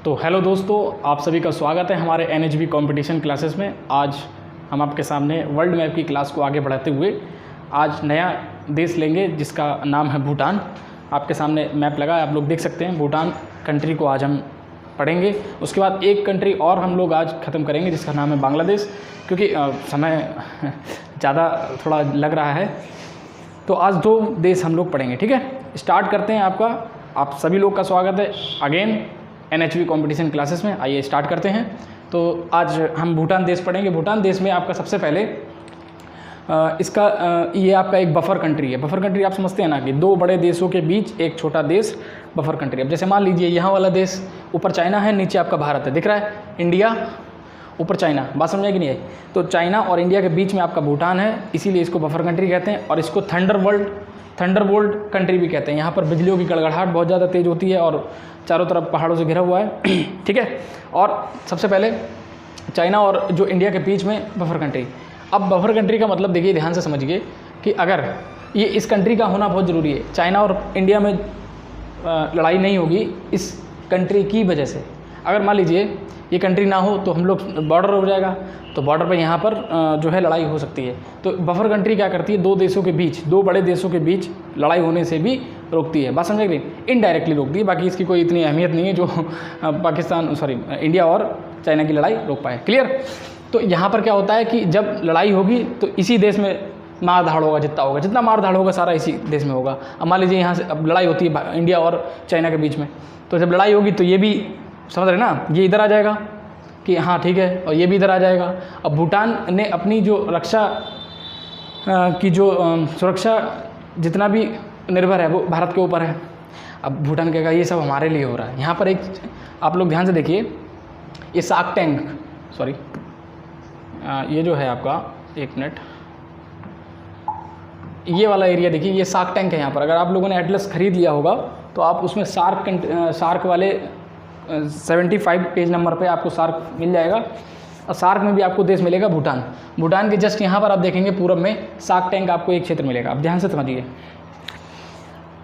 तो हेलो दोस्तों, आप सभी का स्वागत है हमारे NHB कंपटीशन क्लासेस में। आज हम आपके सामने वर्ल्ड मैप की क्लास को आगे बढ़ाते हुए आज नया देश लेंगे जिसका नाम है भूटान। आपके सामने मैप लगा है, आप लोग देख सकते हैं। भूटान कंट्री को आज हम पढ़ेंगे। उसके बाद एक कंट्री और हम लोग आज ख़त्म करेंगे जिसका नाम है बांग्लादेश, क्योंकि समय ज़्यादा थोड़ा लग रहा है। तो आज 2 देश हम लोग पढ़ेंगे, ठीक है। स्टार्ट करते हैं। आप सभी लोग का स्वागत है अगेन NHB कंपटीशन क्लासेस में। आइए स्टार्ट करते हैं। तो आज हम भूटान देश पढ़ेंगे। भूटान देश में आपका सबसे पहले ये आपका एक बफर कंट्री है। बफर कंट्री आप समझते हैं ना कि 2 बड़े देशों के बीच एक छोटा देश बफर कंट्री। अब जैसे मान लीजिए यहाँ वाला देश ऊपर चाइना है, नीचे आपका भारत है, दिख रहा है इंडिया, ऊपर चाइना। बात समझ आई कि नहीं आई? तो चाइना और इंडिया के बीच में आपका भूटान है, इसीलिए इसको बफर कंट्री कहते हैं। और इसको थंडरबोल्ट कंट्री भी कहते हैं। यहाँ पर बिजलियों की गड़गड़ाहट बहुत ज़्यादा तेज़ होती है और चारों तरफ पहाड़ों से घिरा हुआ है, ठीक है। और सबसे पहले चाइना और जो इंडिया के बीच में बफर कंट्री। अब बफर कंट्री का मतलब देखिए, ध्यान से समझिए कि अगर ये इस कंट्री का होना बहुत ज़रूरी है। चाइना और इंडिया में लड़ाई नहीं होगी इस कंट्री की वजह से। अगर मान लीजिए ये कंट्री ना हो तो हम लोग बॉर्डर हो जाएगा, तो बॉर्डर पर यहाँ पर जो है लड़ाई हो सकती है। तो बफर कंट्री क्या करती है, 2 देशों के बीच, 2 बड़े देशों के बीच लड़ाई होने से भी रोकती है। बात समझ गई? इनडायरेक्टली रोकती है, बाकी इसकी कोई इतनी अहमियत नहीं है जो इंडिया और चाइना की लड़ाई रोक पाए। क्लियर? तो यहाँ पर क्या होता है कि जब लड़ाई होगी तो इसी देश में मार धाड़ होगा, जितना मार धाड़ होगा सारा इसी देश में होगा। अब मान लीजिए यहाँ से अब लड़ाई होती है इंडिया और चाइना के बीच में, तो जब लड़ाई होगी तो ये भी समझ रहे ना, ये इधर आ जाएगा कि हाँ ठीक है, और ये भी इधर आ जाएगा। अब भूटान ने अपनी जो रक्षा की जो सुरक्षा जितना भी निर्भर है वो भारत के ऊपर है। अब भूटान कहेगा ये सब हमारे लिए हो रहा है। यहाँ पर एक आप लोग ध्यान से देखिए, ये शार्क टैंक, ये जो है आपका, एक मिनट, ये वाला एरिया देखिए, ये शार्क टैंक है। यहाँ पर अगर आप लोगों ने एटलस खरीद लिया होगा तो आप उसमें शार्क वाले 75 पेज नंबर पे आपको शार्क मिल जाएगा। और शार्क में भी आपको देश मिलेगा भूटान के जस्ट यहाँ पर आप देखेंगे पूरब में शार्क टैंक आपको एक क्षेत्र मिलेगा। अब ध्यान से समझिए,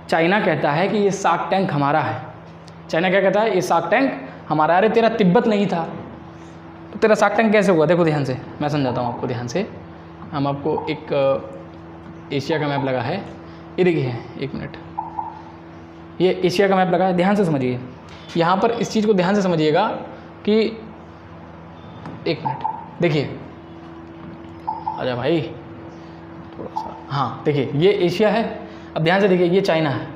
चाइना कहता है कि ये शार्क टैंक हमारा है। चाइना क्या कहता है, ये शार्क टैंक हमारा। अरे तेरा तिब्बत नहीं था तो तेरा शार्क टैंक कैसे हुआ? देखो ध्यान से, मैं समझाता हूँ आपको ध्यान से। हम आपको एक एशिया का मैप लगा है, ये देखिए, एक मिनट, ये एशिया का मैप लगा है, ध्यान से समझिए। यहाँ पर इस चीज़ को ध्यान से समझिएगा कि एक मिनट देखिए, आजा भाई थोड़ा सा, हाँ देखिए ये एशिया है। अब ध्यान से देखिए, ये चाइना है।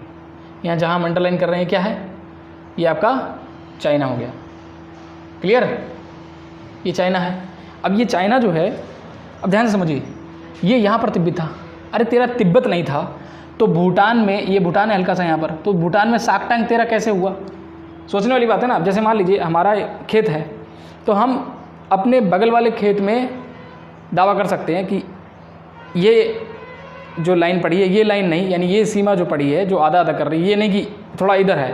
यहाँ जहाँ हम अंडरलाइन कर रहे हैं क्या है, ये आपका चाइना हो गया। क्लियर? ये चाइना है। अब ये चाइना जो है, अब ध्यान से समझिए, ये यहाँ पर तिब्बत था। अरे तेरा तिब्बत नहीं था तो भूटान में, ये भूटान है हल्का सा यहाँ पर, तो भूटान में शार्क टैंक तेरा कैसे हुआ? सोचने वाली बात है ना। अब जैसे मान लीजिए हमारा खेत है, तो हम अपने बगल वाले खेत में दावा कर सकते हैं कि ये जो लाइन पड़ी है, ये लाइन नहीं, यानी ये सीमा जो पड़ी है, जो आधा आधा कर रही है, ये नहीं कि थोड़ा इधर है,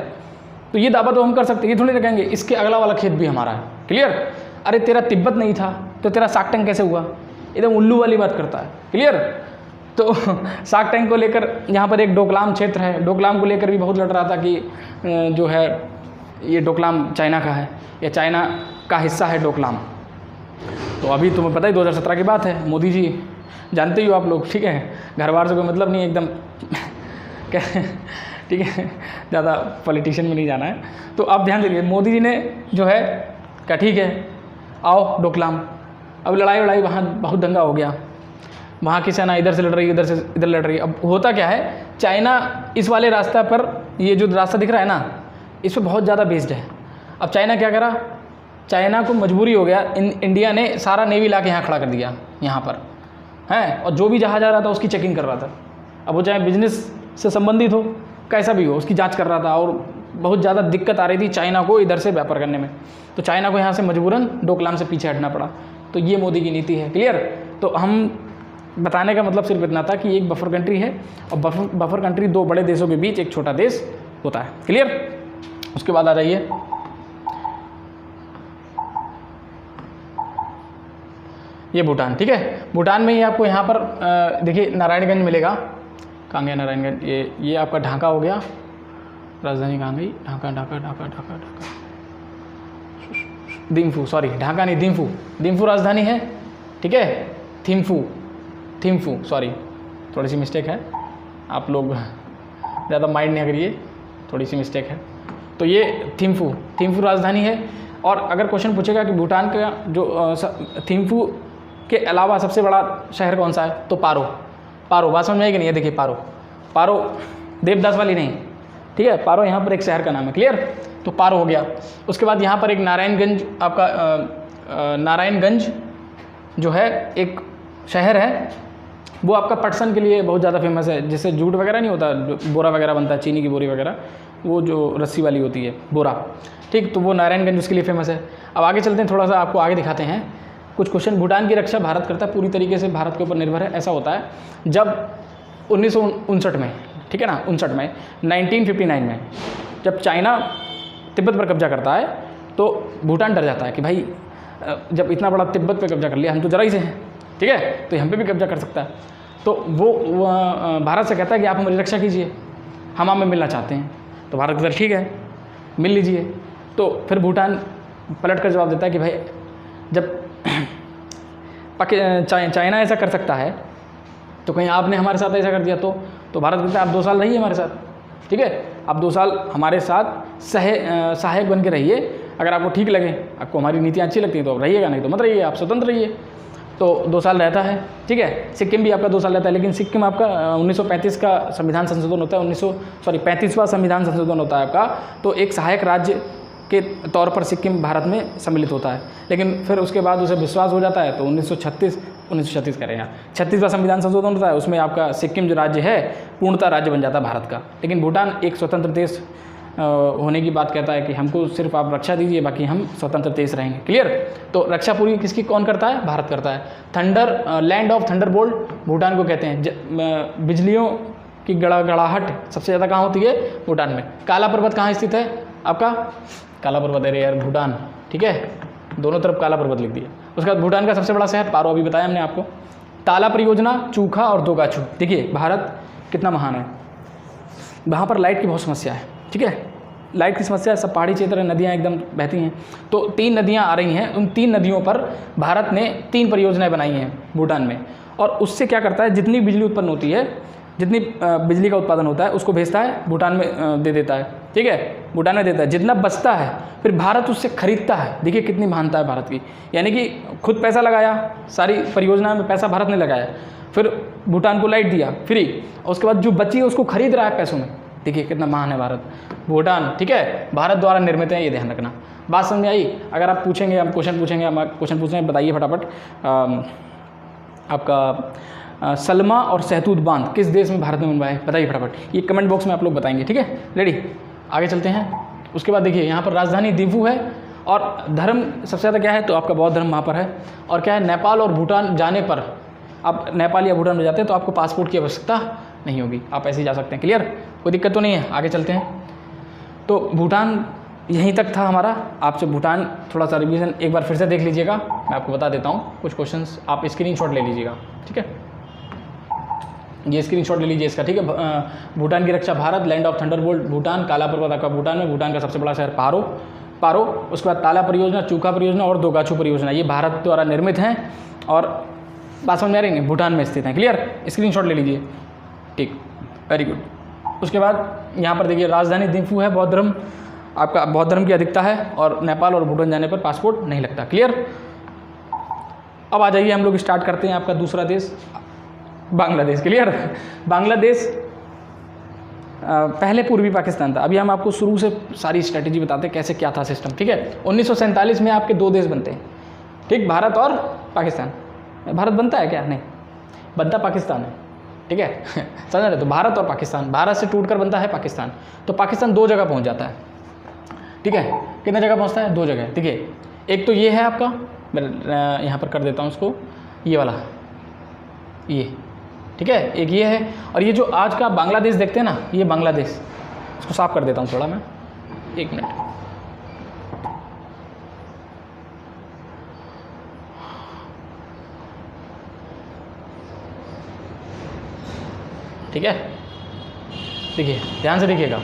तो ये दावा तो हम कर सकते हैं। ये थोड़ी ना कहेंगे इसके अगला वाला खेत भी हमारा है। क्लियर? अरे तेरा तिब्बत नहीं था तो तेरा शार्क टैंक कैसे हुआ? एकदम उल्लू वाली बात करता है। क्लियर? तो शार्क टैंक को लेकर यहाँ पर एक डोकलाम क्षेत्र है, डोकलाम को लेकर भी बहुत लड़ रहा था कि जो है ये डोकलाम चाइना का है या चाइना का हिस्सा है डोकलाम। तो अभी तुम्हें पता ही 2017 की बात है, मोदी जी जानते ही हो आप लोग, ठीक है। घर बार से कोई मतलब नहीं, एकदम ठीक है, ज़्यादा पॉलिटिशियन में नहीं जाना है। तो आप ध्यान दीजिए, मोदी जी ने जो है क्या, ठीक है आओ डोकलाम। अब लड़ाई वहाँ बहुत दंगा हो गया, वहाँ की सेना इधर से लड़ रही है, इधर से इधर लड़ रही है। अब होता क्या है, चाइना इस वाले रास्ता पर, ये जो रास्ता दिख रहा है ना, इस पर बहुत ज़्यादा बेस्ड है। अब चाइना क्या करा, चाइना को मजबूरी हो गया, इंडिया ने सारा नेवी ला के यहाँ खड़ा कर दिया यहाँ पर हैं, और जो भी जहाज आ रहा था उसकी चेकिंग कर रहा था। अब वो चाहे बिजनेस से संबंधित हो, कैसा भी हो, उसकी जांच कर रहा था। और बहुत ज़्यादा दिक्कत आ रही थी चाइना को इधर से व्यापार करने में, तो चाइना को यहाँ से मजबूरन डोकलाम से पीछे हटना पड़ा। तो ये मोदी की नीति है। क्लियर? तो हम बताने का मतलब सिर्फ इतना था कि एक बफर कंट्री है, और बफर कंट्री 2 बड़े देशों के बीच एक छोटा देश होता है। क्लियर? उसके बाद आ जाइए, ये भूटान, ठीक है। भूटान में ही आपको यहाँ पर देखिए नारायणगंज मिलेगा। कहाँ गया नारायणगंज? ये आपका ढाका हो गया, राजधानी कहाँ गई? ढाका। दिम्फू, सॉरी ढाका नहीं, दिम्फू। दिम्फू राजधानी है, ठीक है। थिम्फू, थिम्फू, सॉरी थोड़ी सी मिस्टेक है, आप लोग ज़्यादा माइंड नहीं करिए, थोड़ी सी मिस्टेक है। तो ये थिम्फू, थिम्फू राजधानी है। और अगर क्वेश्चन पूछेगा कि भूटान का जो थिम्फू के अलावा सबसे बड़ा शहर कौन सा है, तो पारो। पारो बात समझ में आएगी नहीं है, देखिए पारो, पारो देवदास वाली नहीं, ठीक है। पारो यहाँ पर एक शहर का नाम है, क्लियर। तो पारो हो गया। उसके बाद यहाँ पर एक नारायणगंज, आपका नारायणगंज जो है एक शहर है, वो आपका पटसन के लिए बहुत ज़्यादा फेमस है। जैसे जूट वगैरह नहीं होता, बोरा वगैरह बनता है, चीनी की बोरी वगैरह, वो जो रस्सी वाली होती है बोरा, ठीक। तो वो नारायणगंज उसके लिए फेमस है। अब आगे चलते हैं, थोड़ा सा आपको आगे दिखाते हैं कुछ क्वेश्चन। भूटान की रक्षा भारत करता है, पूरी तरीके से भारत के ऊपर निर्भर है। ऐसा होता है जब 1959 में, ठीक है ना, 59 में, 1959 में जब चाइना तिब्बत पर कब्जा करता है तो भूटान डर जाता है कि भाई जब इतना बड़ा तिब्बत पर कब्जा कर लिया, हम तो जरा ही से हैं, ठीक है, तो हम पे भी कब्जा कर सकता है। तो वो भारत से कहता है कि आप हमारी रक्षा कीजिए, हम आपसे मिलना चाहते हैं। तो भारत कहता है ठीक है, मिल लीजिए। तो फिर भूटान पलट कर जवाब देता है कि भाई जब चाइना ऐसा कर सकता है तो कहीं आपने हमारे साथ ऐसा कर दिया तो भारत कहता है आप 2 साल रहिए हमारे साथ, ठीक है, आप 2 साल हमारे साथ सहायक बन के रहिए। अगर आपको ठीक लगे, आपको हमारी नीतियाँ अच्छी लगती हैं तो आप रहिएगा, नहीं तो मत रहिए, आप स्वतंत्र रहिए। तो 2 साल रहता है, ठीक है। सिक्किम भी आपका 2 साल रहता है, लेकिन सिक्किम आपका 1935 का संविधान संशोधन होता है, 35वां संविधान संशोधन होता है आपका। तो एक सहायक राज्य के तौर पर सिक्किम भारत में सम्मिलित होता है, लेकिन फिर उसके बाद उसे विश्वास हो जाता है तो 1936 करें यहाँ 36वां संविधान संशोधन होता है, उसमें आपका सिक्किम जो राज्य है पूर्णतः राज्य बन जाता है भारत का। लेकिन भूटान एक स्वतंत्र देश होने की बात कहता है कि हमको सिर्फ आप रक्षा दीजिए, बाकी हम स्वतंत्र देश रहेंगे, क्लियर। तो रक्षा पूरी किसकी कौन करता है, भारत करता है। लैंड ऑफ थंडरबोल्ट भूटान को कहते हैं। बिजलियों की गड़ाहट सबसे ज़्यादा कहाँ होती है, भूटान में। काला पर्वत कहाँ स्थित है आपका, काला पर्वत, अरे यार भूटान, ठीक है, दोनों तरफ काला पर्वत लिख दिया। उसके बाद भूटान का सबसे बड़ा शहर पारो, अभी बताया हमने आपको। ताला परियोजना, चूखा और दोगाछू। देखिए भारत कितना महान है, वहाँ पर लाइट की बहुत समस्या है, ठीक है, लाइट की समस्या है, सब पहाड़ी क्षेत्र है, नदियाँ एकदम बहती हैं। तो 3 नदियाँ आ रही हैं, उन 3 नदियों पर भारत ने 3 परियोजनाएं बनाई हैं भूटान में। और उससे क्या करता है, जितनी बिजली उत्पन्न होती है, जितनी बिजली का उत्पादन होता है उसको भेजता है भूटान में, दे देता है, ठीक है, भूटान में देता है। जितना बचता है फिर भारत उससे खरीदता है। देखिए कितनी महानता है भारत की, यानी कि खुद पैसा लगाया, सारी परियोजना में पैसा भारत ने लगाया, फिर भूटान को लाइट दिया फ्री, और उसके बाद जो बची है उसको खरीद रहा है पैसों में। देखिए कितना महान है भारत, भूटान, ठीक है, भारत द्वारा निर्मित है, ये ध्यान रखना। बात समझ में आई। अगर आप पूछेंगे, हम क्वेश्चन पूछेंगे, हम क्वेश्चन पूछेंगे, बताइए फटाफट आपका सलमा और सहतूत बांध किस देश में भारत में बनवाया है, बताइए फटाफट, ये कमेंट बॉक्स में आप लोग बताएंगे, ठीक है। रेडी, आगे चलते हैं। उसके बाद देखिए यहाँ पर राजधानी दिम्फू है, और धर्म सबसे ज़्यादा क्या है, तो आपका बौद्ध धर्म वहाँ पर है। और क्या है, नेपाल और भूटान जाने पर, आप नेपाल या भूटान में जाते हैं तो आपको पासपोर्ट की आवश्यकता नहीं होगी, आप ऐसे ही जा सकते हैं, क्लियर, कोई दिक्कत तो नहीं है। आगे चलते हैं। तो भूटान यहीं तक था हमारा। आपसे भूटान थोड़ा सा रिवीजन एक बार फिर से देख लीजिएगा, मैं आपको बता देता हूँ कुछ क्वेश्चंस, आप स्क्रीनशॉट ले लीजिएगा, ठीक है, ये स्क्रीनशॉट ले लीजिए इसका, ठीक है। भूटान की रक्षा Bharat, land of thunderbolt Bhutan, काला पर्वत आपका भूटान में, भूटान का सबसे बड़ा शहर पारो। उसके बाद ताला परियोजना, चूखा परियोजना और दोगाछू परियोजना, ये भारत द्वारा निर्मित हैं और बात समझ में आ रही है, भूटान में स्थित हैं, क्लियर, स्क्रीनशॉट ले लीजिए, ठीक, वेरी गुड। उसके बाद यहाँ पर देखिए राजधानी दिम्फू है, बौद्ध धर्म, आपका बौद्ध धर्म की अधिकता है, और नेपाल और भूटान जाने पर पासपोर्ट नहीं लगता, क्लियर। अब आ जाइए, हम लोग स्टार्ट करते हैं आपका दूसरा देश, बांग्लादेश, क्लियर। बांग्लादेश पहले पूर्वी पाकिस्तान था। अभी हम आपको शुरू से सारी स्ट्रेटेजी बताते हैं कैसे क्या था सिस्टम, ठीक है। 1947 में आपके 2 देश बनते हैं, ठीक, भारत और पाकिस्तान। भारत बनता है क्या, नहीं बनता, पाकिस्तान है, ठीक है समझ रहे, तो भारत और पाकिस्तान, भारत से टूटकर बनता है पाकिस्तान। तो पाकिस्तान 2 जगह पहुंच जाता है, ठीक है, कितने जगह पहुंचता है, 2 जगह, देखिए। एक तो ये है आपका, मैं यहाँ पर कर देता हूँ इसको, ये वाला, ये, ठीक है, एक ये है। और ये जो आज का बांग्लादेश देखते हैं ना, ये बांग्लादेश, इसको साफ कर देता हूँ थोड़ा मैं, 1 मिनट, ठीक है। देखिए ध्यान से देखिएगा,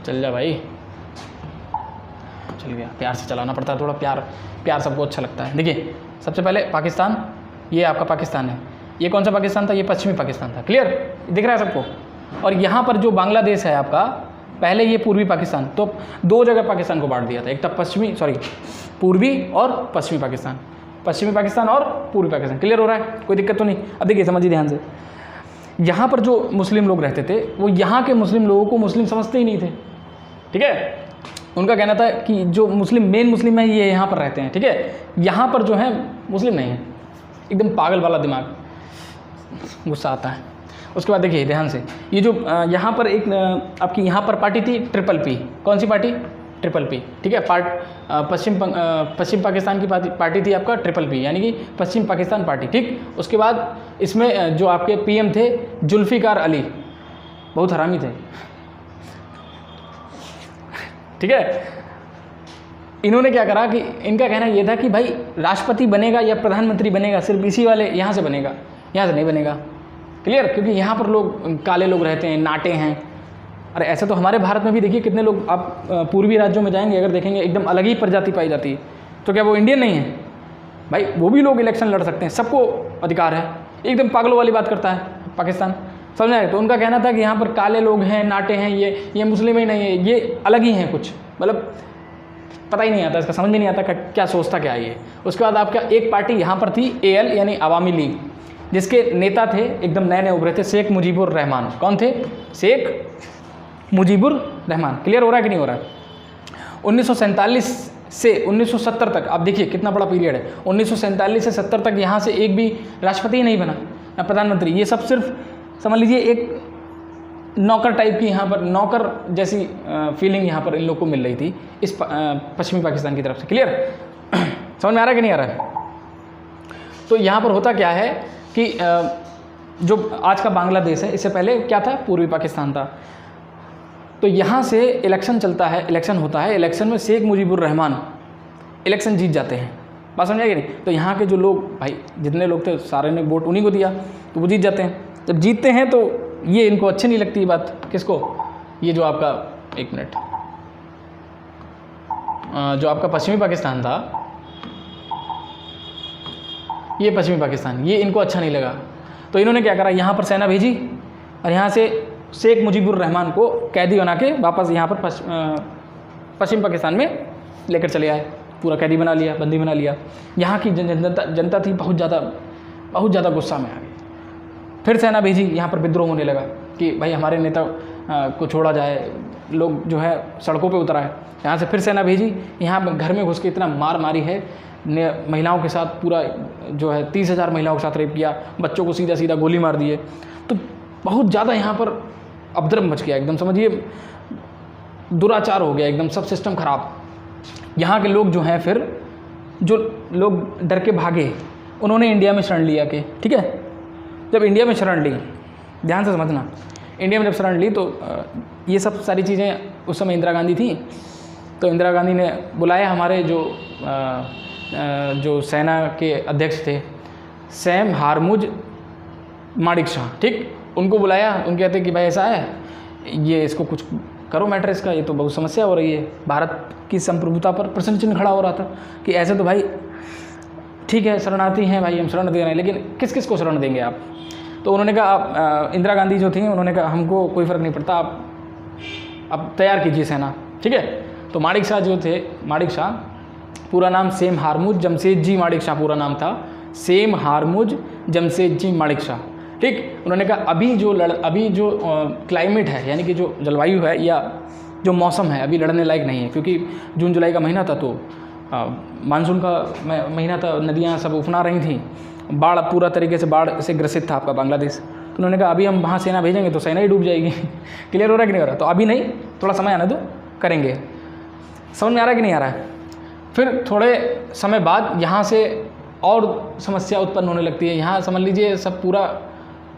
चल जा भाई, चल गया। प्यार से चलाना पड़ता है, थोड़ा प्यार सबको अच्छा लगता है। देखिए सबसे पहले पाकिस्तान, ये आपका पाकिस्तान है। ये कौन सा पाकिस्तान था? ये पश्चिमी पाकिस्तान था। क्लियर, दिख रहा है सबको? और यहाँ पर जो बांग्लादेश है आपका, पहले ये पूर्वी पाकिस्तान, तो 2 जगह पाकिस्तान को बांट दिया था। एक था पूर्वी और पश्चिमी पाकिस्तान, पश्चिमी पाकिस्तान और पूर्वी पाकिस्तान। क्लियर हो रहा है? कोई दिक्कत तो नहीं? अब देखिए समझिए ध्यान से, यहाँ पर जो मुस्लिम लोग रहते थे वो यहाँ के मुस्लिम लोगों को मुस्लिम समझते ही नहीं थे। ठीक है, उनका कहना था कि जो मेन मुस्लिम है ये यहाँ पर रहते हैं। ठीक है, यहाँ पर जो है मुस्लिम नहीं है। एकदम पागल वाला दिमाग, गुस्सा आता है। उसके बाद देखिए ध्यान से, ये जो यहाँ पर एक आपकी यहाँ पर पार्टी थी ट्रिपल पी। कौन सी पार्टी? Triple P. ठीक है, पश्चिम पाकिस्तान की पार्टी थी आपका ट्रिपल पी, यानी कि पश्चिम पाकिस्तान पार्टी। ठीक, उसके बाद इसमें जो आपके पीएम थे जुल्फ़िकार अली, बहुत हरामी थे। ठीक है, इन्होंने क्या करा कि इनका कहना ये था कि भाई राष्ट्रपति बनेगा या प्रधानमंत्री बनेगा सिर्फ इसी वाले यहाँ से बनेगा, यहाँ से नहीं बनेगा। क्लियर, क्योंकि यहाँ पर लोग काले लोग रहते हैं, नाटे हैं। अरे ऐसे तो हमारे भारत में भी देखिए कितने लोग, आप पूर्वी राज्यों में जाएंगे अगर देखेंगे एकदम अलग ही प्रजाति पाई जाती है। तो क्या वो इंडियन नहीं है? भाई वो भी लोग इलेक्शन लड़ सकते हैं, सबको अधिकार है। एकदम पागलों वाली बात करता है पाकिस्तान, समझ में आए? तो उनका कहना था कि यहाँ पर काले लोग हैं, नाटे हैं, ये मुस्लिम ही नहीं है, ये अलग ही हैं कुछ, मतलब पता ही नहीं आता, इसका समझ में नहीं आता क्या सोचता क्या है ये। उसके बाद आपका एक पार्टी यहाँ पर थी AL यानी अवामी लीग, जिसके नेता थे एकदम नए नए उभरे थे शेख मुजीबुर रहमान। कौन थे? शेख मुजीबुर रहमान। क्लियर हो रहा है कि नहीं हो रहा है? 1947 से 1970 तक आप देखिए कितना बड़ा पीरियड है। 1947 से 70 तक यहाँ से एक भी राष्ट्रपति ही नहीं बना, ना प्रधानमंत्री। ये सब सिर्फ समझ लीजिए एक नौकर टाइप की, यहाँ पर नौकर जैसी फीलिंग यहाँ पर इन लोग को मिल रही थी इस पश्चिमी पाकिस्तान की तरफ से। क्लियर, समझ में आ रहा है कि नहीं आ रहा है? तो यहाँ पर होता क्या है कि जो आज का बांग्लादेश है, इससे पहले क्या था? पूर्वी पाकिस्तान था। तो यहाँ से इलेक्शन चलता है, इलेक्शन होता है, इलेक्शन में शेख मुजीबुर रहमान इलेक्शन जीत जाते हैं। बात समझ आएगी नहीं? तो यहाँ के जो लोग, भाई जितने लोग थे सारे ने वोट उन्हीं को दिया, तो वो जीत जाते हैं। जब जीतते हैं तो ये इनको अच्छी नहीं लगती बात। किसको? ये जो आपका, एक मिनट, जो आपका पश्चिमी पाकिस्तान था, ये पश्चिमी पाकिस्तान, ये इनको अच्छा नहीं लगा। तो इन्होंने क्या करा, यहाँ पर सेना भेजी और यहाँ से शेख मुजीबुर रहमान को कैदी बना के वापस यहाँ पर पश्चिम पाकिस्तान में लेकर चले आए। पूरा कैदी बना लिया, बंदी बना लिया। यहाँ की जनता थी बहुत ज़्यादा गुस्सा में आ गई। फिर सेना भेजी, यहाँ पर विद्रोह होने लगा कि भाई हमारे नेता को छोड़ा जाए, लोग जो है सड़कों पे उतर आए। यहाँ से फिर सेना भेजी, यहाँ घर में घुस के इतना मार मारी है, महिलाओं के साथ पूरा जो है 30,000 महिलाओं के साथ रेप किया, बच्चों को सीधा सीधा गोली मार दिए। तो बहुत ज़्यादा यहाँ पर उपद्रव मच गया, एकदम समझिए दुराचार हो गया, एकदम सब सिस्टम ख़राब। यहाँ के लोग जो हैं, फिर जो लोग डर के भागे, उन्होंने इंडिया में शरण लिया कि ठीक है। जब इंडिया में शरण ली, ध्यान से समझना, इंडिया में जब शरण ली तो ये सब सारी चीज़ें उस समय इंदिरा गांधी थी। तो इंदिरा गांधी ने बुलाया हमारे जो सेना के अध्यक्ष थे सैम हारमुज माणिकशॉ, ठीक, उनको बुलाया। उनके कहते कि भाई ऐसा है, ये इसको कुछ करो मैटर इसका, ये तो बहुत समस्या हो रही है, भारत की संप्रभुता पर प्रश्न चिन्ह खड़ा हो रहा था कि ऐसे तो भाई ठीक है शरणार्थी हैं भाई, हम शरण दे रहे हैं, लेकिन किस किस को शरण देंगे आप। तो उन्होंने कहा आप, इंदिरा गांधी जो थी उन्होंने कहा हमको कोई फ़र्क नहीं पड़ता, आप तैयार कीजिए सेना, ठीक है। तो माणिकशॉ जो थे, माणिकशॉ पूरा नाम सेम हारमुज जमशेदजी माणिकशॉ पूरा नाम था, सेम हारमुज जमशेदजी माणिकशॉ, ठीक। उन्होंने कहा अभी जो क्लाइमेट है, यानी कि जो जलवायु है या जो मौसम है, अभी लड़ने लायक नहीं है, क्योंकि जून जुलाई का महीना था तो मानसून का महीना था, नदियाँ सब उफना रही थी, बाढ़ पूरा तरीके से बाढ़ से ग्रसित था आपका बांग्लादेश। तो उन्होंने कहा अभी हम वहाँ सेना भेजेंगे तो सेना ही डूब जाएगी। क्लियर हो रहा है कि नहीं हो रहा? तो अभी नहीं, थोड़ा समय आने दो, करेंगे। समझ में आ रहा है कि नहीं आ रहा है? फिर थोड़े समय बाद यहाँ से और समस्या उत्पन्न होने लगती है। यहाँ समझ लीजिए सब पूरा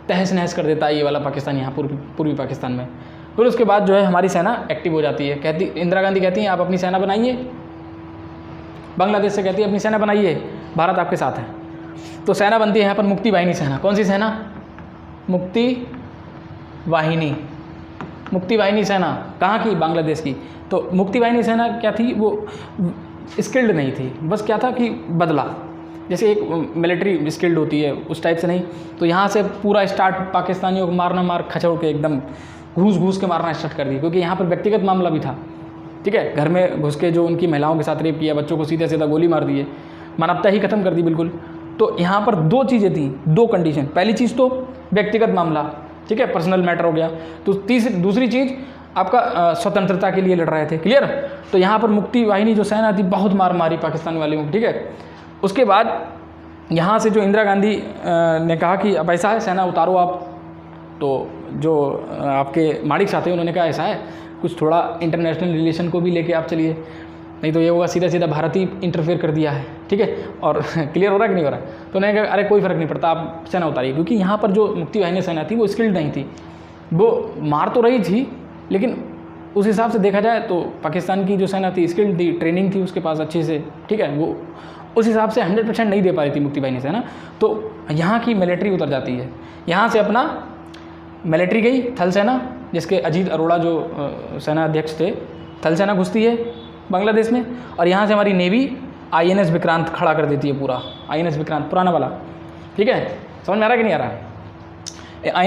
तहस नहस कर देता है ये वाला पाकिस्तान, यहाँ पूर्वी पाकिस्तान में। फिर उसके बाद जो है हमारी सेना एक्टिव हो जाती है। कहती इंदिरा गांधी कहती हैं आप अपनी सेना बनाइए, बांग्लादेश से कहती है अपनी सेना बनाइए, भारत आपके साथ है। तो सेना बनती है यहाँ पर मुक्ति वाहिनी सेना। कौन सी सेना? मुक्ति वाहिनी। मुक्ति वाहिनी सेना कहाँ की? बांग्लादेश की। तो मुक्ति वाहिनी सेना क्या थी? वो स्किल्ड नहीं थी, बस क्या था कि बदला, जैसे एक मिलिट्री स्किल्ड होती है उस टाइप से नहीं। तो यहाँ से पूरा स्टार्ट पाकिस्तानियों को मार खचोड़ के एकदम घूस के मारना स्टार्ट कर दिया, क्योंकि यहाँ पर व्यक्तिगत मामला भी था, ठीक है। घर में घुस के जो उनकी महिलाओं के साथ रेप किया, बच्चों को सीधा सीधा गोली मार दिए, मानवता ही खत्म कर दी बिल्कुल। तो यहाँ पर दो चीज़ें थी, दो कंडीशन। पहली चीज़ तो व्यक्तिगत मामला, ठीक है, पर्सनल मैटर हो गया। तो दूसरी चीज़ आपका स्वतंत्रता के लिए लड़ रहे थे, क्लियर। तो यहाँ पर मुक्ति वाहिनी जो सेना थी बहुत मार मारी पाकिस्तान वालों को, ठीक है। उसके बाद यहाँ से जो इंदिरा गांधी ने कहा कि अब ऐसा है सेना उतारो आप, तो जो आपके माणिक साहब थे उन्होंने कहा ऐसा है कुछ थोड़ा इंटरनेशनल रिलेशन को भी लेके आप चलिए, नहीं तो ये होगा सीधा सीधा भारत ही इंटरफेयर कर दिया है, ठीक है। और क्लियर हो रहा है कि नहीं हो रहा है? तो उन्होंने कहा अरे कोई फ़र्क नहीं पड़ता, आप सेना उतारिए, क्योंकि यहाँ पर जो मुक्ति वाहिनी सेना थी वो स्किल्ड नहीं थी। वो मार तो रही थी, लेकिन उस हिसाब से देखा जाए तो पाकिस्तान की जो सेना थी स्किल्ड थी, ट्रेनिंग थी उसके पास अच्छे से, ठीक है। वो उस हिसाब से 100% नहीं दे पा रही थी मुक्ति वाहिनी सेना। तो यहाँ की मिलिट्री उतर जाती है, यहाँ से अपना मिलिट्री गई थल सेना, जिसके अजीत अरोड़ा जो सेना अध्यक्ष थे, थल सेना घुसती है बांग्लादेश में, और यहाँ से हमारी नेवी INS विक्रांत खड़ा कर देती है, पूरा INS विक्रांत पुराना वाला, ठीक है। समझ में आ रहा है कि नहीं आ रहा है?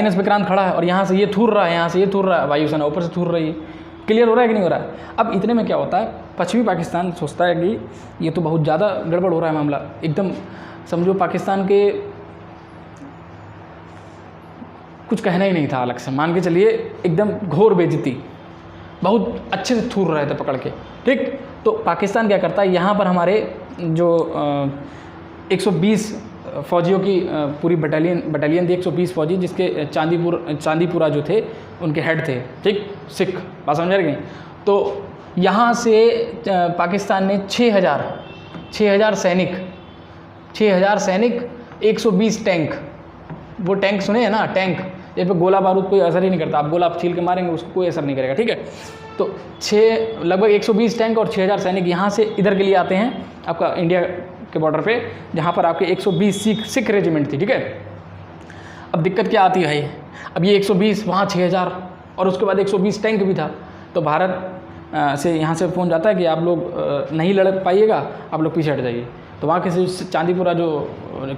INS विक्रांत खड़ा है और यहाँ से ये थूर रहा है, यहाँ से ये थूर रहा है, वायुसेना ऊपर से थूर रही है। क्लियर हो रहा है कि नहीं हो रहा है? अब इतने में क्या होता है, पश्चिमी पाकिस्तान सोचता है कि ये तो बहुत ज़्यादा गड़बड़ हो रहा है मामला, एकदम समझो पाकिस्तान के कुछ कहना ही नहीं था अलग से, मान के चलिए एकदम घोर बेइज्जती, बहुत अच्छे से थूर रहे थे पकड़ के, ठीक। तो पाकिस्तान क्या करता है, यहाँ पर हमारे जो 120 फौजियों की पूरी बटालियन थी, 120 फौजी, जिसके चांदीपुरा जो थे उनके हेड थे, ठीक, सिख, बात समझ रहे हैं। तो यहाँ से पाकिस्तान ने 6,000 सैनिक 120 टैंक, वो टैंक सुने हैं ना, टैंक जिस पर गोला बारूद कोई असर ही नहीं करता, आप गोला छील के मारेंगे उसको कोई असर नहीं करेगा, ठीक है। तो लगभग 120 टैंक और 6,000 सैनिक यहाँ से इधर के लिए आते हैं आपका इंडिया के बॉर्डर पे, जहाँ पर आपके 120 सिख रेजिमेंट थी, ठीक है। अब दिक्कत क्या आती है भाई, अब ये 120 वहाँ 6,000 और उसके बाद 120 टैंक भी था। तो भारत से यहाँ से फ़ोन जाता है कि आप लोग नहीं लड़ पाइएगा, आप लोग पीछे हट जाइए। तो वहाँ के चांदीपुरा जो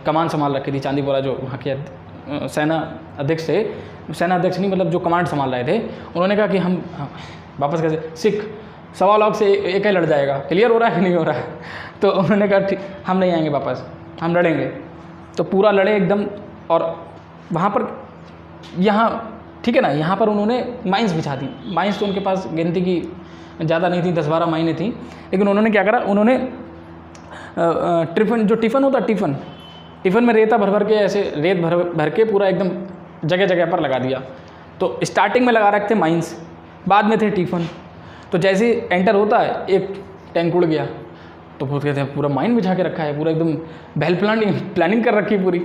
कमान संभाल रखी थी, चांदीपुरा जो वहाँ के सेना अध्यक्ष थे, सेना अध्यक्ष नहीं मतलब जो कमांड संभाल रहे थे, उन्होंने कहा कि हम वापस कैसे, सिख 1.25 लाख से एक ही लड़ जाएगा। क्लियर हो रहा है कि नहीं हो रहा है? तो उन्होंने कहा ठीक, हम नहीं आएंगे वापस, हम लड़ेंगे। तो पूरा लड़े एकदम, और वहाँ पर यहाँ ठीक है ना, यहाँ पर उन्होंने माइंस बिछा दी। माइंस तो उनके पास गिनती की ज़्यादा नहीं थी, 10-12 माइनें थी, लेकिन उन्होंने क्या करा, उन्होंने टिफ़न होता, टिफ़न में रेता भर के, ऐसे रेत भर के पूरा एकदम जगह जगह पर लगा दिया। तो स्टार्टिंग में लगा रखे थे माइंस, बाद में थे टिफ़न। तो जैसे ही एंटर होता है एक टैंक उड़ गया, तो वो कहते हैं पूरा माइन बिछा के रखा है, पूरा एकदम वेल प्लानिंग कर रखी है पूरी।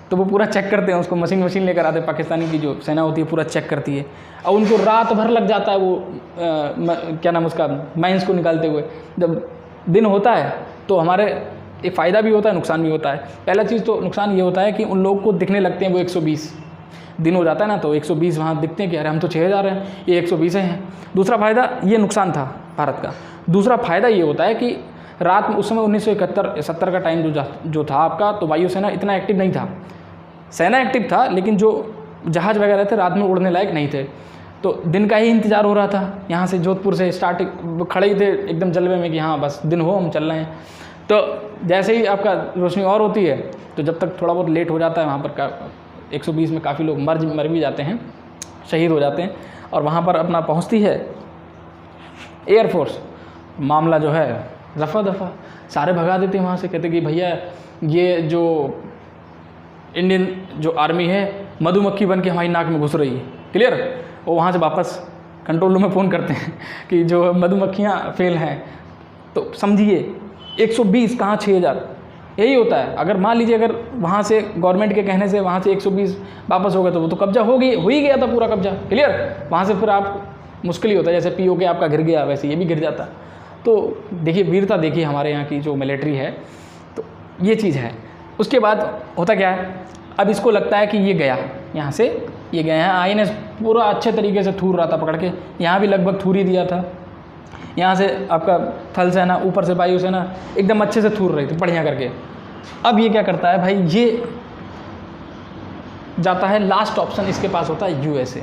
तो वो पूरा चेक करते हैं उसको, मशीन लेकर आते हैं, पाकिस्तानी की जो सेना होती है पूरा चेक करती है, और उनको रात भर लग जाता है वो क्या नाम उसका, माइंस को निकालते हुए। जब दिन होता है तो हमारे एक फ़ायदा भी होता है, नुकसान भी होता है। पहला चीज़ तो नुकसान ये होता है कि उन लोगों को दिखने लगते हैं वो 120, दिन हो जाता है ना, तो 120 वहाँ दिखते हैं कि अरे हम तो 6,000 हैं, ये 120 हैं। दूसरा फ़ायदा, ये नुकसान था भारत का। दूसरा फ़ायदा ये होता है कि रात में उस समय 1971-70 का टाइम जो था आपका, तो वायुसेना इतना एक्टिव नहीं था। सेना एक्टिव था, लेकिन जो जहाज़ वगैरह थे रात में उड़ने लायक नहीं थे। तो दिन का ही इंतज़ार हो रहा था, यहाँ से जोधपुर से खड़े ही थे एकदम जलवे में कि हाँ बस दिन हो, हम चल रहे हैं। तो जैसे ही आपका रोशनी और होती है, तो जब तक थोड़ा बहुत लेट हो जाता है, वहाँ पर 120 में काफ़ी लोग मर भी जाते हैं, शहीद हो जाते हैं। और वहाँ पर अपना पहुँचती है एयरफोर्स, मामला जो है रफ़ा दफ़ा, सारे भगा देते हैं वहाँ से। कहते कि भैया ये जो इंडियन जो आर्मी है मधुमक्खी बन के हमारी नाक में घुस रही है। क्लियर? वो वहाँ से वापस कंट्रोल रूम में फ़ोन करते हैं कि जो मधुमक्खियाँ फेल हैं। तो समझिए 120 कहाँ 6,000, यही होता है। अगर मान लीजिए अगर वहाँ से गवर्नमेंट के कहने से वहाँ से 120 वापस हो गए, तो वो तो कब्जा हो ही गया था पूरा कब्जा। क्लियर? वहाँ से फिर आप मुश्किल ही होता है, जैसे POK आपका गिर गया वैसे ये भी गिर जाता। तो देखिए वीरता देखिए हमारे यहाँ की जो मिलिट्री है, तो ये चीज़ है। उसके बाद होता क्या है, अब इसको लगता है कि ये गया यहाँ से ये गए हैं। INS पूरा अच्छे तरीके से थूर रहा था पकड़ के, यहाँ भी लगभग थूर ही दिया था। यहाँ से आपका थल सेना, ऊपर से वायुसेना एकदम अच्छे से थूर रही थी बढ़िया करके। अब ये क्या करता है भाई, ये जाता है लास्ट ऑप्शन, इसके पास होता है USA।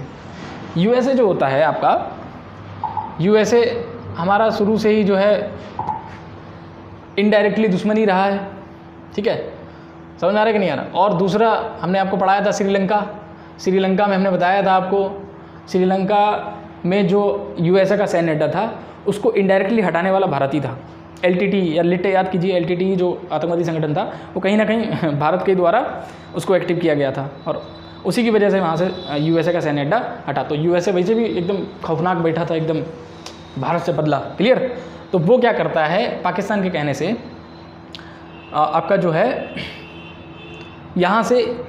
USA जो होता है आपका, USA हमारा शुरू से ही जो है इनडायरेक्टली दुश्मनी रहा है, ठीक है, समझ में आ रहा है कि नहीं आ रहा। और दूसरा हमने आपको पढ़ाया था श्रीलंका, श्रीलंका में हमने बताया था आपको, श्रीलंका में जो USA का सैन्य अड्डा था उसको इनडायरेक्टली हटाने वाला भारत ही था। LTT या लिट याद कीजिए, LTT जो आतंकवादी संगठन था वो कहीं ना कहीं भारत के द्वारा उसको एक्टिव किया गया था, और उसी की वजह से वहाँ से USA का सैन्य अड्डा हटा। तो USA वैसे भी एकदम खौफनाक बैठा था, एकदम भारत से बदला, क्लियर। तो वो क्या करता है, पाकिस्तान के कहने से आपका जो है यहाँ से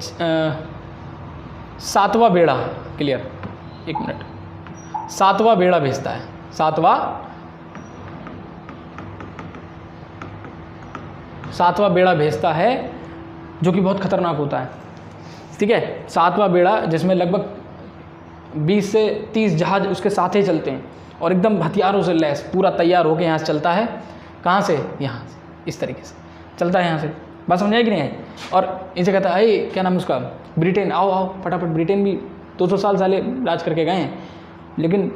7वां बेड़ा, क्लियर, 1 मिनट, 7वां बेड़ा भेजता है, 7वां बेड़ा भेजता है, जो कि बहुत खतरनाक होता है, ठीक है। 7वां बेड़ा जिसमें लगभग 20 से 30 जहाज उसके साथ ही चलते हैं, और एकदम हथियारों से लैस पूरा तैयार होकर यहाँ से चलता है। कहाँ से? यहाँ से, इस तरीके से चलता है यहाँ से। बात समझ आई कि नहीं आई? और इसे कहता है, अरे क्या नाम है उसका, ब्रिटेन, आओ आओ फटाफट। ब्रिटेन भी 200 साल साले राज करके गए हैं, लेकिन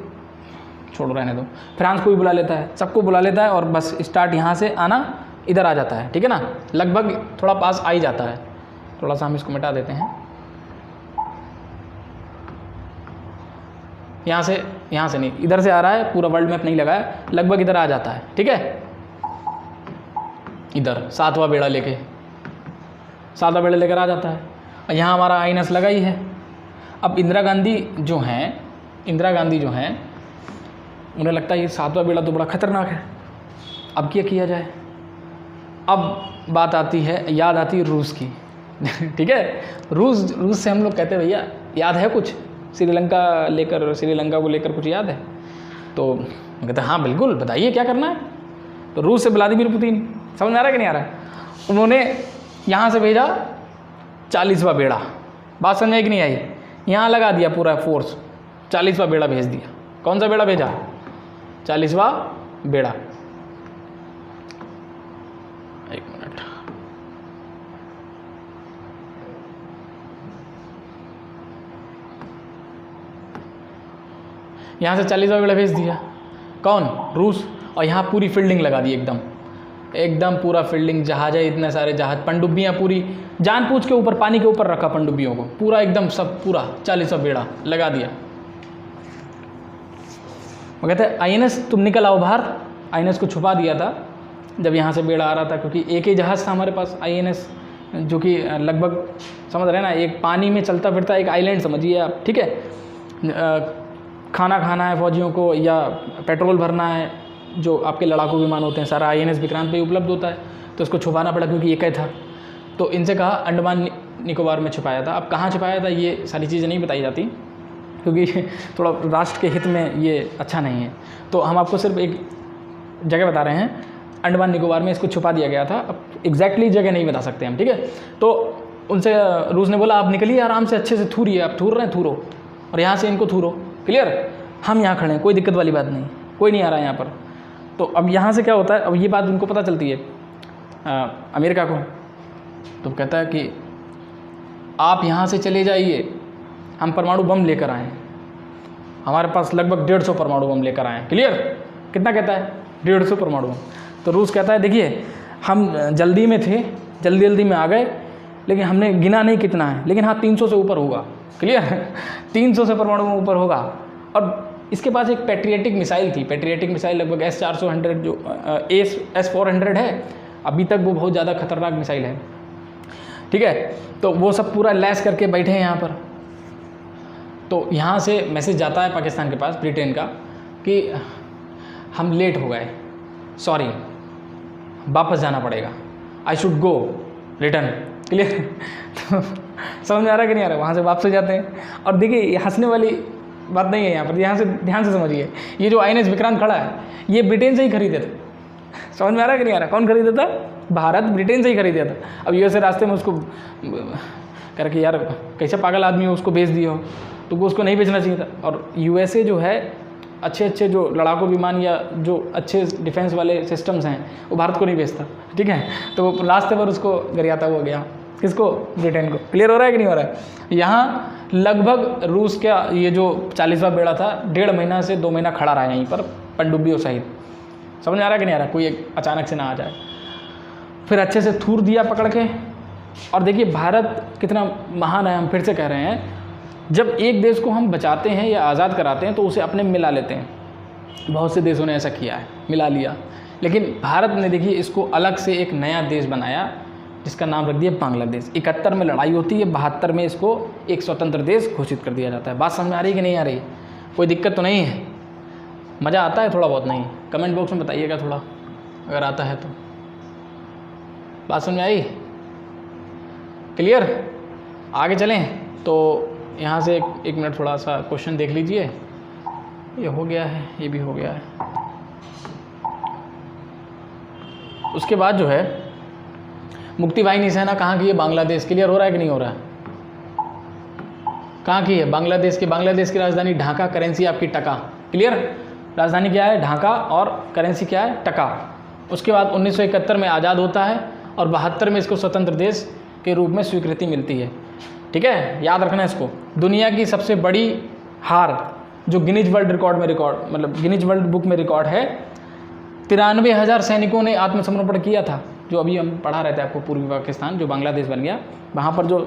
छोड़ो रहने दो। फ्रांस को भी बुला लेता है, सबको बुला लेता है, और बस स्टार्ट यहाँ से आना, इधर आ जाता है, ठीक है ना, लगभग थोड़ा पास आ ही जाता है। थोड़ा सा हम इसको मिटा देते हैं, यहाँ से नहीं, इधर से आ रहा है, पूरा वर्ल्ड मैप नहीं लगाया, लगभग इधर आ जाता है, ठीक है। इधर 7वां बेड़ा लेके आ जाता है, और यहाँ हमारा INS लगा ही है। अब इंदिरा गांधी जो हैं उन्हें लगता है ये 7वां बेड़ा तो बड़ा खतरनाक है, अब क्या किया जाए। अब बात आती है, याद आती है रूस की ठीक है, रूस से हम लोग कहते हैं, भैया याद है कुछ श्रीलंका को लेकर कुछ याद है? तो कहते हैं हाँ बिल्कुल, बताइए क्या करना है। तो रूस से व्लादिमीर पुतिन, समझ में आ रहा है कि नहीं आ रहा है, उन्होंने यहाँ से भेजा 40वां बेड़ा। बात समझ में कि नहीं आई? यहाँ लगा दिया पूरा फोर्स, 40वां बेड़ा भेज दिया। कौन सा बेड़ा भेजा? 40वां बेड़ा। एक मिनट, यहाँ से 40वां बेड़ा भेज दिया। कौन? रूस। और यहाँ पूरी फील्डिंग लगा दी, एकदम पूरा फील्डिंग, जहाज है, इतने सारे जहाज, पनडुब्बियाँ पूरी जानबूझ के ऊपर, पानी के ऊपर रखा पनडुब्बियों को, पूरा एकदम सब पूरा 40वां बेड़ा लगा दिया। वो कहते हैं INS तुम निकल आओ बाहर। INS को छुपा दिया था जब यहाँ से बेड़ा आ रहा था, क्योंकि एक ही जहाज़ था हमारे पास INS, जो कि लगभग समझ रहे हैं ना, एक पानी में चलता फिरता एक आइलैंड समझिए आप, ठीक है। खाना खाना है फौजियों को या पेट्रोल भरना है, जो आपके लड़ाकू विमान होते हैं, सारा INS विक्रांत पे ही उपलब्ध होता है। तो इसको छुपाना पड़ा क्योंकि एक ही था। तो इनसे कहा अंडमान निकोबार में छुपाया था। अब कहाँ छुपाया था ये सारी चीज़ें नहीं बताई जाती, क्योंकि थोड़ा राष्ट्र के हित में ये अच्छा नहीं है। तो हम आपको सिर्फ एक जगह बता रहे हैं, अंडमान निकोबार में इसको छुपा दिया गया था। अब एग्जैक्टली जगह नहीं बता सकते हम, ठीक है। तो उनसे रूस ने बोला आप निकलिए आराम से, अच्छे से थूरिए, आप थूर रहे हैं थूरो, और यहाँ से इनको थूरो, क्लियर, हम यहाँ खड़े हैं, कोई दिक्कत वाली बात नहीं, कोई नहीं आ रहा है यहाँ पर। तो अब यहाँ से क्या होता है, अब ये बात उनको पता चलती है अमेरिका को। तो कहता है कि आप यहाँ से चले जाइए, हम परमाणु बम लेकर आए, हमारे पास लगभग 150 परमाणु बम लेकर आए, क्लियर। कितना कहता है? 150 परमाणु बम। तो रूस कहता है देखिए हम जल्दी में थे, जल्दी में आ गए, लेकिन हमने गिना नहीं कितना है, लेकिन हाँ 300 से ऊपर होगा, क्लियर 300 से परमाणु बम ऊपर होगा। और इसके पास एक पैट्रियटिक मिसाइल थी, पैट्रियटिक मिसाइल लगभग S-400 जो S-400 है, अभी तक वो बहुत ज़्यादा खतरनाक मिसाइल है, ठीक है। तो वो सब पूरा लैस करके बैठे हैं यहाँ पर। तो यहाँ से मैसेज जाता है पाकिस्तान के पास, ब्रिटेन का, कि हम लेट हो गए, सॉरी, वापस जाना पड़ेगा, I should go return, clear तो समझ में आ रहा है कि नहीं आ रहा है? वहाँ से वापस जाते हैं। और देखिए ये हंसने वाली बात नहीं है यहाँ पर, यहाँ से ध्यान से समझिए, ये जो INS विक्रांत खड़ा है ये ब्रिटेन से ही खरीदे थे। समझ में आ रहा है कि नहीं आ रहा? कौन खरीदा था? भारत ब्रिटेन से ही खरीदा था। अब यूएसए रास्ते में उसको करके यार कैसे पागल आदमी हो, उसको बेच दिया हो, तो वो उसको नहीं बेचना चाहिए था। और यूएसए जो है अच्छे अच्छे जो लड़ाकू विमान या जो अच्छे डिफेंस वाले सिस्टम्स हैं वो भारत को नहीं बेचता, ठीक है। तो वो रास्ते पर उसको गरियाता हुआ गया, किसको? ब्रिटेन को। क्लियर हो रहा है कि नहीं हो रहा है? यहाँ लगभग रूस का ये जो 40वां बेड़ा था 1.5 महीना से 2 महीना खड़ा रहा है यहीं पर पनडुब्बियों सहित। समझ में आ रहा है कि नहीं आ रहा? कोई एक अचानक से ना आ जाए। फिर अच्छे से थूर दिया पकड़ के। और देखिए भारत कितना महान है, हम फिर से कह रहे हैं, जब एक देश को हम बचाते हैं या आज़ाद कराते हैं तो उसे अपने में मिला लेते हैं। बहुत से देशों ने ऐसा किया है, मिला लिया। लेकिन भारत ने देखिए इसको अलग से एक नया देश बनाया जिसका नाम रख दिया बांग्लादेश। 71 में लड़ाई होती है, 72 में इसको एक स्वतंत्र देश घोषित कर दिया जाता है। बात समझ में आ रही है कि नहीं आ रही? कोई दिक्कत तो नहीं है? मज़ा आता है थोड़ा बहुत? नहीं? कमेंट बॉक्स में बताइएगा थोड़ा, अगर आता है तो। बात समझ में आई? क्लियर? आगे चलें तो यहाँ से एक मिनट थोड़ा सा क्वेश्चन देख लीजिए। ये हो गया है, ये भी हो गया है। उसके बाद जो है मुक्ति वाहिनी सेना कहाँ की है? बांग्लादेश। क्लियर हो रहा है कि नहीं हो रहा है? कहाँ की है? बांग्लादेश की। बांग्लादेश की राजधानी ढाका, करेंसी आपकी टका। क्लियर? राजधानी क्या है? ढाका, और करेंसी क्या है? टका। उसके बाद 1971 में आज़ाद होता है और 72 में इसको स्वतंत्र देश के रूप में स्वीकृति मिलती है, ठीक है। याद रखना इसको। दुनिया की सबसे बड़ी हार जो गिनीज वर्ल्ड रिकॉर्ड में गिनीज वर्ल्ड बुक में रिकॉर्ड है, 93,000 सैनिकों ने आत्मसमर्पण किया था। जो अभी हम पढ़ा रहे थे आपको, पूर्वी पाकिस्तान जो बांग्लादेश बन गया, वहाँ पर जो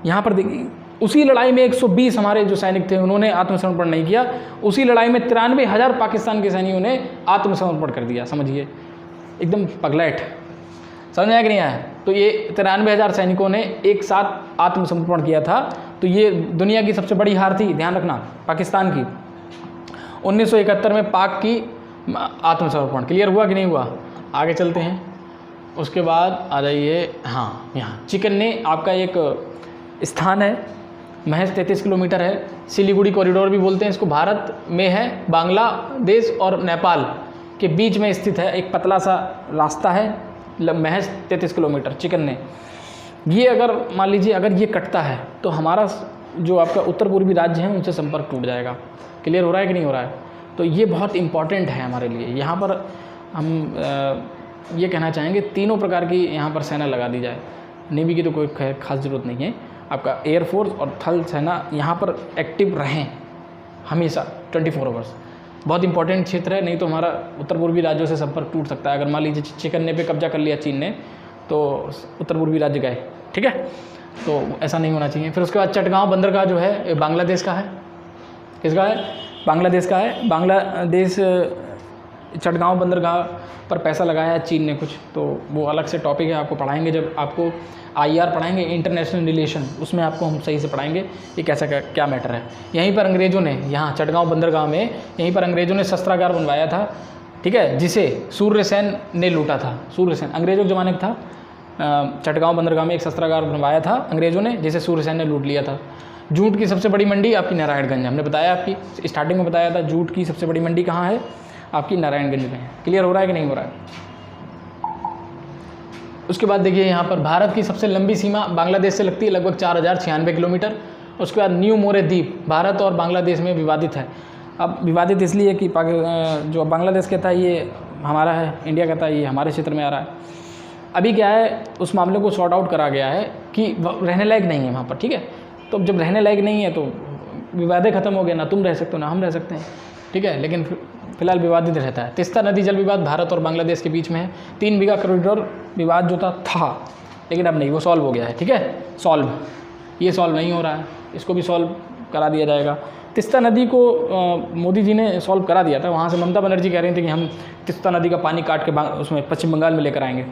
यहाँ पर देखिए उसी लड़ाई में 120 हमारे जो सैनिक थे उन्होंने आत्मसमर्पण नहीं किया। उसी लड़ाई में 93,000 पाकिस्तान के सैनिकों ने आत्मसमर्पण कर दिया। समझिए, एकदम पगलेट। समझ में आया कि नहीं आया? तो ये 93,000 सैनिकों ने एक साथ आत्मसमर्पण किया था। तो ये दुनिया की सबसे बड़ी हार थी, ध्यान रखना, पाकिस्तान की। 1971 में पाक की आत्मसमर्पण। क्लियर हुआ कि नहीं हुआ? आगे चलते हैं। उसके बाद आ जाइए, हाँ, यहाँ चिकन ने आपका एक स्थान है, महज 33 किलोमीटर है। सिलीगुड़ी कॉरिडोर भी बोलते हैं इसको। भारत में है, बांग्लादेश और नेपाल के बीच में स्थित है। एक पतला सा रास्ता है, महज 33 किलोमीटर। चिकन ने ये अगर मान लीजिए अगर ये कटता है तो हमारा जो आपका उत्तर पूर्वी राज्य है उनसे संपर्क टूट जाएगा। क्लियर हो रहा है कि नहीं हो रहा है? तो ये बहुत इंपॉर्टेंट है हमारे लिए। यहाँ पर हम ये कहना चाहेंगे तीनों प्रकार की यहाँ पर सेना लगा दी जाए। नेवी की तो कोई खास ज़रूरत नहीं है। आपका एयरफोर्स और थल सेना यहाँ पर एक्टिव रहें हमेशा 24 आवर्स। बहुत इंपॉर्टेंट क्षेत्र है, नहीं तो हमारा उत्तर पूर्वी राज्यों से संपर्क टूट सकता है। अगर मान लीजिए चिकन ने पे कब्जा कर लिया चीन ने तो उत्तर पूर्वी राज्य गए, ठीक है। तो ऐसा नहीं होना चाहिए। फिर उसके बाद चटगांव बंदरगाह जो है बांग्लादेश का है। किसका है? बांग्लादेश का है। बांग्लादेश चटगांव बंदरगाह पर पैसा लगाया है चीन ने कुछ, तो वो अलग से टॉपिक है, आपको पढ़ाएंगे जब आपको IR पढ़ाएंगे, इंटरनेशनल रिलेशन, उसमें आपको हम सही से पढ़ाएंगे ये कैसा क्या मैटर है। यहीं पर अंग्रेज़ों ने, यहाँ चटगांव बंदरगाह में यहीं पर अंग्रेज़ों ने शस्त्रागार बनवाया था, ठीक है, जिसे सूर्यसेन ने लूटा था। सूर्यसेन अंग्रेज़ों के ज़माने का था। चटगांव बंदरगाह में एक शस्त्रागार बनवाया था अंग्रेज़ों ने, जिसे सूर्यसेन ने लूट लिया था। जूट की सबसे बड़ी मंडी आपकी नारायणगंज, हमने बताया आपकी स्टार्टिंग में बताया था, जूट की सबसे बड़ी मंडी कहाँ है? आपकी नारायणगंज में है। क्लियर हो रहा है कि नहीं हो रहा है? उसके बाद देखिए यहाँ पर भारत की सबसे लंबी सीमा बांग्लादेश से लगती है, लगभग 4096 किलोमीटर। उसके बाद न्यू मोरे द्वीप भारत और बांग्लादेश में विवादित है। अब विवादित इसलिए कि जो बांग्लादेश कहता है ये हमारा है, इंडिया कहता है ये हमारे क्षेत्र में आ रहा है। अभी क्या है, उस मामले को सॉर्ट आउट करा गया है कि रहने लायक नहीं है वहाँ पर, ठीक है। तो जब रहने लायक नहीं है तो विवादें खत्म हो गए, ना तुम रह सकते हो ना हम रह सकते हैं, ठीक है। लेकिन फिलहाल विवादित रहता है। तिस्ता नदी जल विवाद भारत और बांग्लादेश के बीच में है। 3 बीघा कॉरिडोर विवाद जो था लेकिन अब नहीं, वो सॉल्व हो गया है, ठीक है। ये सॉल्व नहीं हो रहा है, इसको भी सॉल्व करा दिया जाएगा। तिस्ता नदी को मोदी जी ने सॉल्व करा दिया था। वहाँ से ममता बनर्जी कह रही थी कि हम तिस्ता नदी का पानी काट के उसमें पश्चिम बंगाल में लेकर आएंगे।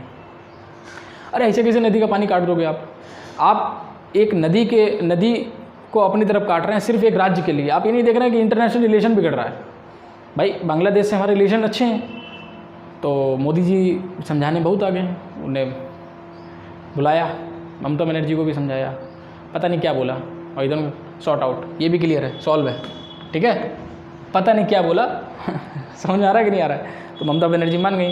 अरे ऐसे कैसे नदी का पानी काट दोगे आप एक नदी को अपनी तरफ काट रहे हैं सिर्फ एक राज्य के लिए। आप ये नहीं देख रहे हैं कि इंटरनेशनल रिलेशन बिगड़ रहा है। भाई बांग्लादेश से हमारे रिलेशन अच्छे हैं, तो मोदी जी समझाने बहुत आगे हैं। उन्हें बुलाया, ममता बनर्जी को भी समझाया, पता नहीं क्या बोला, और एकदम सॉर्ट आउट। ये भी क्लियर है, सॉल्व है, ठीक है। पता नहीं क्या बोला समझ में आ रहा है कि नहीं आ रहा है? तो ममता बनर्जी मान गई,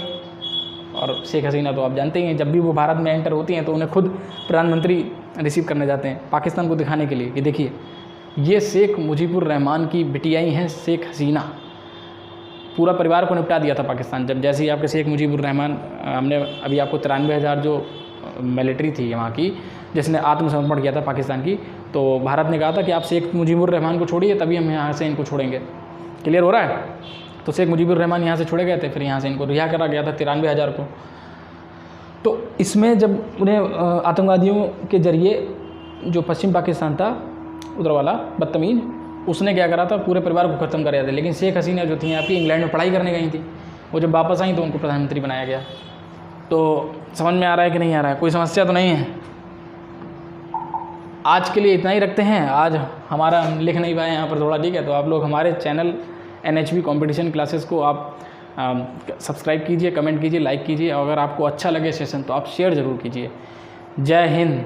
और शेख हसीना तो आप जानते ही हैं, जब भी वो भारत में एंटर होती हैं तो उन्हें खुद प्रधानमंत्री रिसीव करने जाते हैं पाकिस्तान को दिखाने के लिए कि देखिए ये शेख मुजीबुर रहमान की बिटियाई हैं शेख हसीना। पूरा परिवार को निपटा दिया था पाकिस्तान जब, जैसे ही आपके शेख मुजीबुर रहमान, हमने अभी आपको 93,000 जो मिलिट्री थी वहाँ की जिसने आत्मसमर्पण किया था पाकिस्तान की, तो भारत ने कहा था कि आप शेख मुजीबुर रहमान को छोड़िए तभी हम यहाँ से इनको छोड़ेंगे। क्लियर हो रहा है? तो शेख मुजीबुर रहमान यहाँ से छोड़े गए थे, फिर यहाँ से इनको रिहा करा गया था 93,000 को। तो इसमें जब उन्हें आतंकवादियों के जरिए जो पश्चिम पाकिस्तान था उधर वाला बदतमीज, उसने क्या करा था, पूरे परिवार को ख़त्म कर दिया था। लेकिन शेख हसीना जो थी आपकी इंग्लैंड में पढ़ाई करने गई थी, वो जब वापस आई तो उनको प्रधानमंत्री बनाया गया। तो समझ में आ रहा है कि नहीं आ रहा है? कोई समस्या तो नहीं है? आज के लिए इतना ही रखते हैं। आज हमारा हम लिख नहीं पाए यहाँ पर थोड़ा, ठीक है? तो आप लोग हमारे चैनल NHB कॉम्पिटिशन क्लासेस को आप सब्सक्राइब कीजिए, कमेंट कीजिए, लाइक कीजिए, और अगर आपको अच्छा लगे सेशन तो आप शेयर ज़रूर कीजिए। जय हिंद।